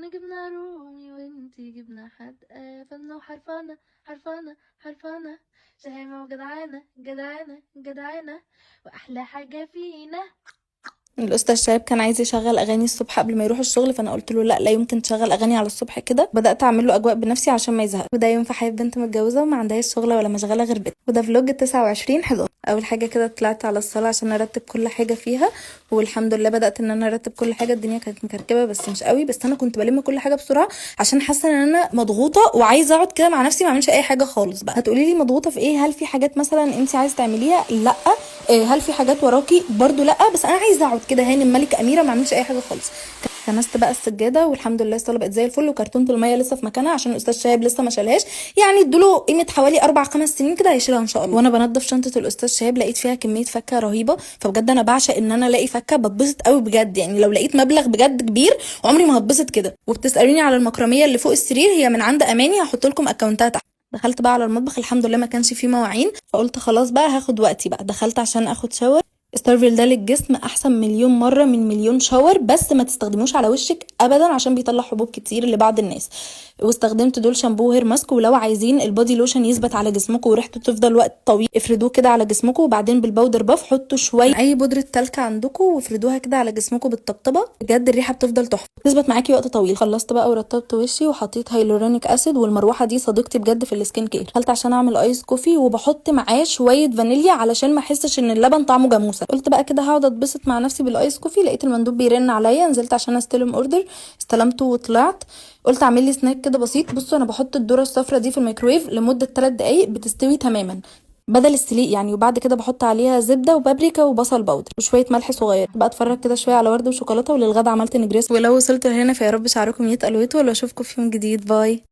احنا جبنا رومي وانتي جبنا حدقة، فنة وحرفانة حرفانة حرفانة، شهامة وجدعانة جدعانة جدعانة، واحلى حاجة فينا. الاستاذ شهاب كان عايز يشغل اغاني الصبح قبل ما يروح الشغل، فانا قلت له لا لا يمكن تشغل اغاني على الصبح كده. بدات اعمل له اجواء بنفسي عشان ما يزهق، وده يوم في حياه بنت متجوزه وما عندهاش شغل ولا مشغله غير بيت. وده فلوج 29/11. اول حاجه كده طلعت على الصاله عشان ارتب كل حاجه فيها، والحمد لله بدات ان انا ارتب كل حاجه. الدنيا كانت مكركبه بس مش قوي، بس انا كنت بلم كل حاجه بسرعه عشان حاسه ان انا مضغوطه وعايزه اقعد كده مع نفسي ما اعملش اي حاجه خالص. بقى هتقولي لي مضغوطه في ايه؟ هل في حاجات مثلا انت عايزه تعمليها؟ لا. هل في حاجات وراكي؟ برضو لا. بس انا عايزه اقعد كده هانم ملكه اميره ما اعملش اي حاجه خالص. كنست بقى السجاده والحمد لله الصاله بقت زي الفل، وكرتونه الميه لسه في مكانها عشان الاستاذ شهاب لسه ما شالهاش. يعني ادوله قيمه حوالي 4 5 سنين كده هيشيلها ان شاء الله. وانا بنضف شنطه الاستاذ شهاب لقيت فيها كميه فكه رهيبه، فبجد انا بعشق ان انا الاقي فكه، بتبسط قوي بجد. يعني لو لقيت مبلغ بجد كبير عمري ما هتبسط كده. وبتسالوني على المكرميه اللي فوق السرير، هي من عند اماني، هحط لكم اكونتها تحت. دخلت بقى على المطبخ الحمد لله ما كانش فيه مواعين، فقلت خلاص بقى هاخد وقتي. بقى دخلت عشان اخد شاور. ستارفيل ده للجسم احسن مليون مره من مليون شاور، بس ما تستخدموش على وشك ابدا عشان بيطلع حبوب كتير لبعض الناس. واستخدمت دول شامبو هير ماسك. ولو عايزين البودي لوشن يثبت على جسمكم وريحته تفضل وقت طويل، افردوه كده على جسمكم، وبعدين بالباودر باف حطوا شويه اي بودره تلك عندكم وافردوها كده على جسمكم بالطبطبه. بجد الريحه بتفضل تحفه، تثبت معاكي وقت طويل. خلصت بقى ورطبت وشي وحطيت هايلورونيك اسيد، والمروحه دي صديقتي بجد في السكين كير. دخلت عشان اعمل ايس كوفي وبحط معاه شويه فانيليا علشان ما احسش ان اللبن طعمه جاموسه. قلت بقى كده هقعد اتبسط مع نفسي بالايس كوفي. لقيت المندوب بيرن عليا، نزلت عشان استلم اوردر، استلمته وطلعت. قلت اعمل لي سناك كده بسيط. بصوا انا بحط الذره الصفرا دي في الميكرويف لمده 3 دقايق بتستوي تماما بدل السليق يعني، وبعد كده بحط عليها زبده وبابريكا وبصل باودر وشويه ملح صغير. بقى اتفرج كده شويه على ورد وشوكولاته، وللغدا عملت نجريسكو. ولو وصلتوا هنا فيا رب شعركم يتقل ويطول، واشوفكم في يوم جديد. باي.